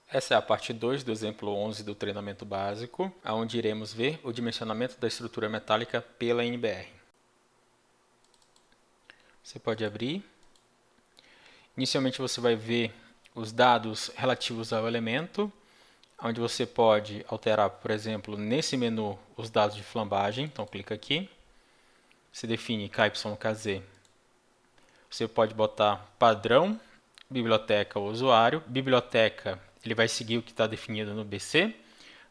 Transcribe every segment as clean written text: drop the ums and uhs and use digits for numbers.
Essa é a parte 2 do exemplo 11 do treinamento básico, onde iremos ver o dimensionamento da estrutura metálica pela NBR. Você pode abrir. Inicialmente você vai ver os dados relativos ao elemento, onde você pode alterar, por exemplo, nesse menu, os dados de flambagem. Então clica aqui. Você define KYKZ. Você pode botar padrão, biblioteca ou usuário. Biblioteca, ele vai seguir o que está definido no BC.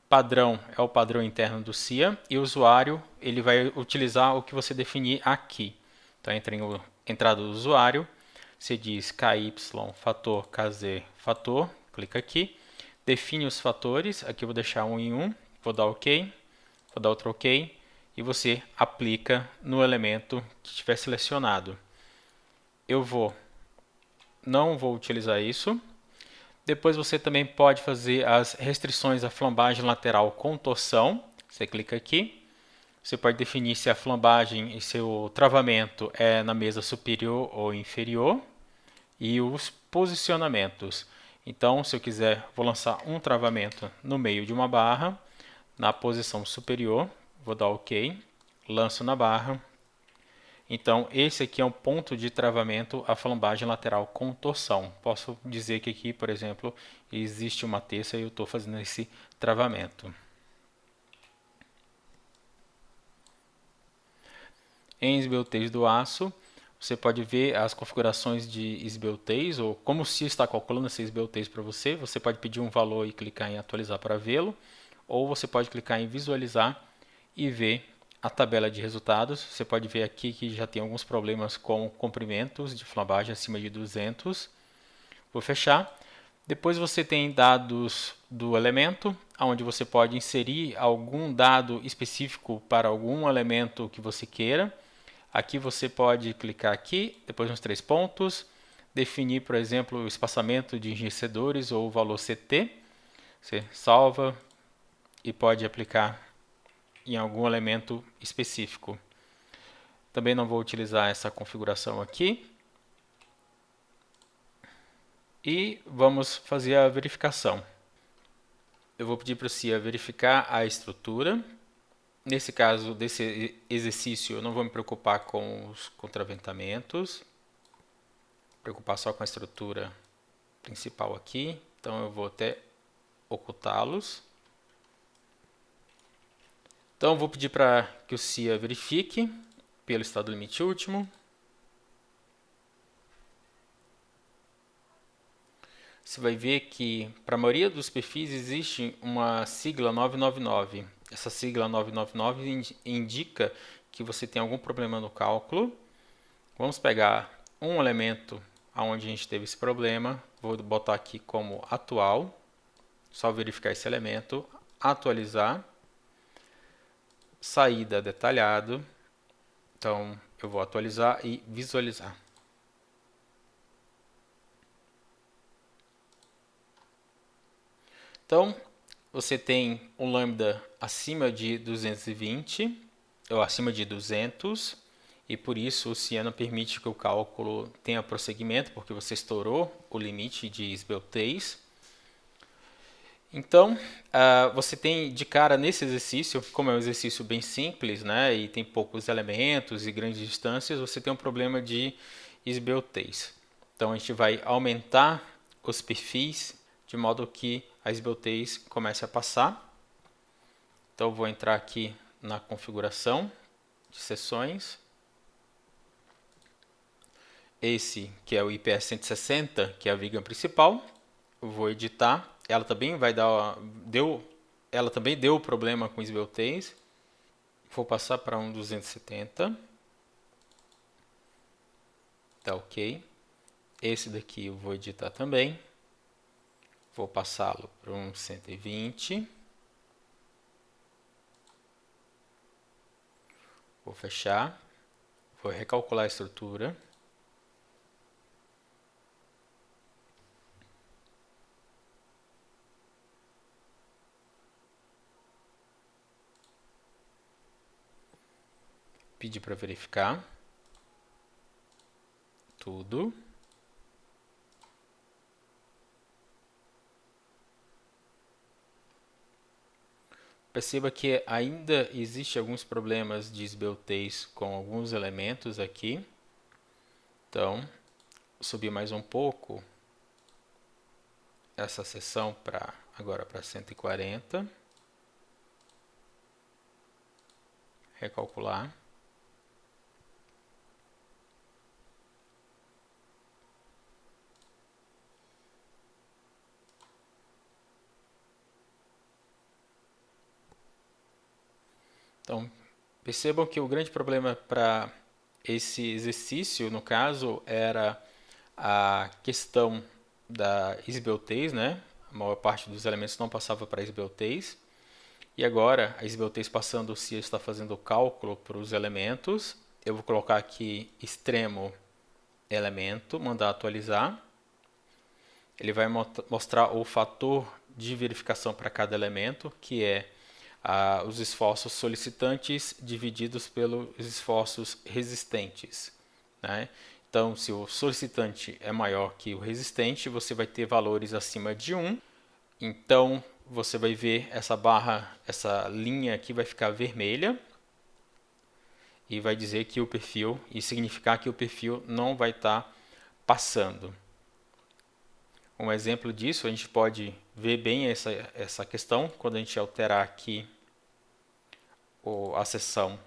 Padrão é o padrão interno do CIA. E usuário, ele vai utilizar o que você definir aqui. Então entra em entrada do usuário. Você diz KY, fator, KZ, fator. Clica aqui. Define os fatores. Aqui eu vou deixar um em um. Vou dar OK. Vou dar outro OK. E você aplica no elemento que estiver selecionado. Eu não vou utilizar isso. Depois você também pode fazer as restrições à flambagem lateral com torção. Você clica aqui. Você pode definir se a flambagem e seu travamento é na mesa superior ou inferior. E os posicionamentos. Então, se eu quiser, vou lançar um travamento no meio de uma barra, na posição superior. Vou dar OK. Lanço na barra. Então, esse aqui é um ponto de travamento à flambagem lateral com torção. Posso dizer que aqui, por exemplo, existe uma terça e eu estou fazendo esse travamento. Em esbeltez do aço, você pode ver as configurações de esbeltez, ou como se está calculando esse esbeltez para você. Você pode pedir um valor e clicar em atualizar para vê-lo, ou você pode clicar em visualizar e ver a tabela de resultados. Você pode ver aqui que já tem alguns problemas com comprimentos de flambagem acima de 200. Vou fechar. Depois você tem dados do elemento, onde você pode inserir algum dado específico para algum elemento que você queira. Aqui você pode clicar aqui, depois nos 3 pontos, definir, por exemplo, o espaçamento de enriquecedores ou o valor CT. Você salva e pode aplicar em algum elemento específico. Também não vou utilizar essa configuração aqui. E vamos fazer a verificação. Eu vou pedir para o CIA verificar a estrutura. Nesse caso desse exercício, eu não vou me preocupar com os contraventamentos. Vou me preocupar só com a estrutura principal aqui. Então eu vou até ocultá-los. Então eu vou pedir para que o CIA verifique pelo estado limite último. Você vai ver que para a maioria dos perfis existe uma sigla 999. Essa sigla 999 indica que você tem algum problema no cálculo. Vamos pegar um elemento onde a gente teve esse problema. Vou botar aqui como atual. Só verificar esse elemento. Atualizar. Saída detalhado. Então eu vou atualizar e visualizar. Então, você tem um lambda acima de 220 ou acima de 200 e por isso o CIA não permite que o cálculo tenha prosseguimento porque você estourou o limite de esbeltez. Então, você tem de cara nesse exercício, como é um exercício bem simples, né, e tem poucos elementos e grandes distâncias, você tem um problema de esbeltez. Então, a gente vai aumentar os perfis de modo que a esbeltez comece a passar. Então, eu vou entrar aqui na configuração de seções. Esse que é o IPS 160, que é a viga principal. Eu vou editar. Ela também vai dar, ela também deu problema com esbeltez. Vou passar para um 270. Tá ok. Esse daqui eu vou editar também. Vou passá-lo para um 120. Vou fechar. Vou recalcular a estrutura. Pedir para verificar tudo. Perceba que ainda existe alguns problemas de esbeltez com alguns elementos aqui. Então, subir mais um pouco essa seção agora para 140. Recalcular. Então, percebam que o grande problema para esse exercício, no caso, era a questão da esbeltez, né? A maior parte dos elementos não passava para esbeltez. E agora, a esbeltez passando, o CIA está fazendo o cálculo para os elementos. Eu vou colocar aqui extremo elemento, mandar atualizar. Ele vai mostrar o fator de verificação para cada elemento, que é os esforços solicitantes divididos pelos esforços resistentes, né? Então, se o solicitante é maior que o resistente, você vai ter valores acima de 1. Então, você vai ver essa barra, essa linha aqui vai ficar vermelha e vai dizer que o perfil, e significar que o perfil não vai estar passando. Um exemplo disso, a gente pode ver bem essa questão quando a gente alterar aqui a seção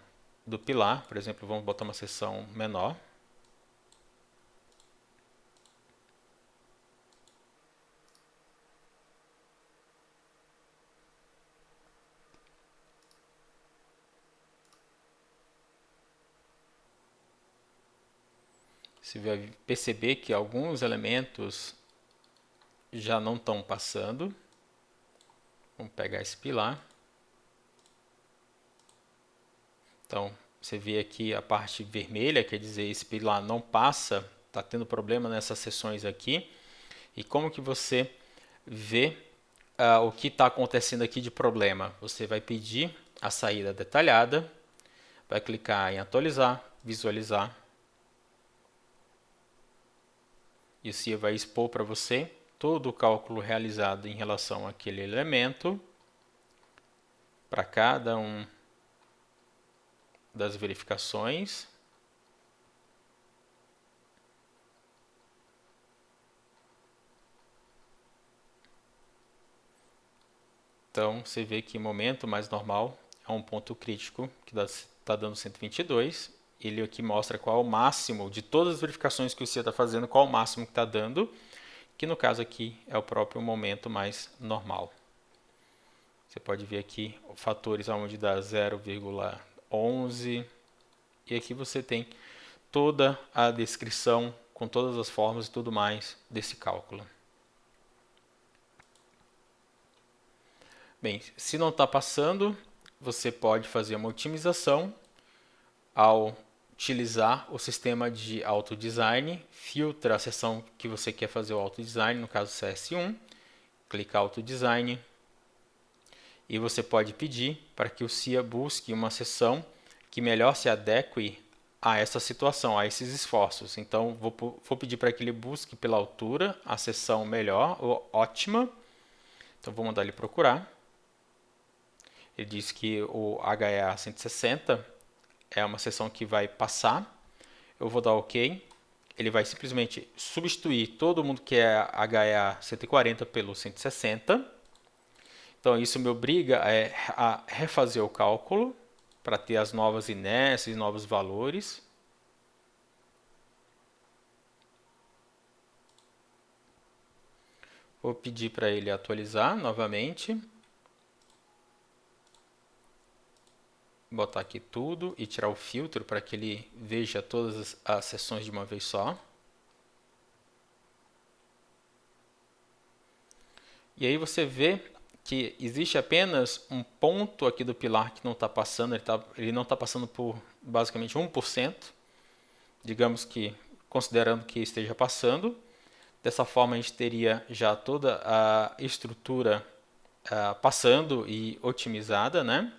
do pilar. Por exemplo, vamos botar uma seção menor. Você vai perceber que alguns elementos já não estão passando. Vamos pegar esse pilar. Então, você vê aqui a parte vermelha, quer dizer, esse pilar não passa, está tendo problema nessas seções aqui. E como que você vê o que está acontecendo aqui de problema? Você vai pedir a saída detalhada, vai clicar em atualizar, visualizar. E o CIA vai expor para você todo o cálculo realizado em relação àquele elemento, para cada um das verificações. Então, você vê que momento mais normal é um ponto crítico, que está dando 122. Ele aqui mostra qual é o máximo de todas as verificações que o CIA está fazendo, qual é o máximo que está dando, que no caso aqui é o próprio momento mais normal. Você pode ver aqui fatores onde dá 0,11. E aqui você tem toda a descrição com todas as formas e tudo mais desse cálculo. Bem, se não está passando, você pode fazer uma otimização ao utilizar o sistema de autodesign, filtra a seção que você quer fazer o autodesign, no caso CS1, clica autodesign e você pode pedir para que o CIA busque uma seção que melhor se adeque a essa situação, a esses esforços. Então, vou pedir para que ele busque pela altura a seção melhor ou ótima. Então, vou mandar ele procurar. Ele diz que o HEA 160 é uma seção que vai passar. Eu vou dar OK. Ele vai simplesmente substituir todo mundo que é HEA 140 pelo 160. Então, isso me obriga a refazer o cálculo para ter as novas inércias e novos valores. Vou pedir para ele atualizar novamente. Botar aqui tudo e tirar o filtro para que ele veja todas as seções de uma vez só. E aí você vê que existe apenas um ponto aqui do pilar que não está passando, ele não está passando por basicamente 1%, digamos que considerando que esteja passando. Dessa forma a gente teria já toda a estrutura passando e otimizada, né?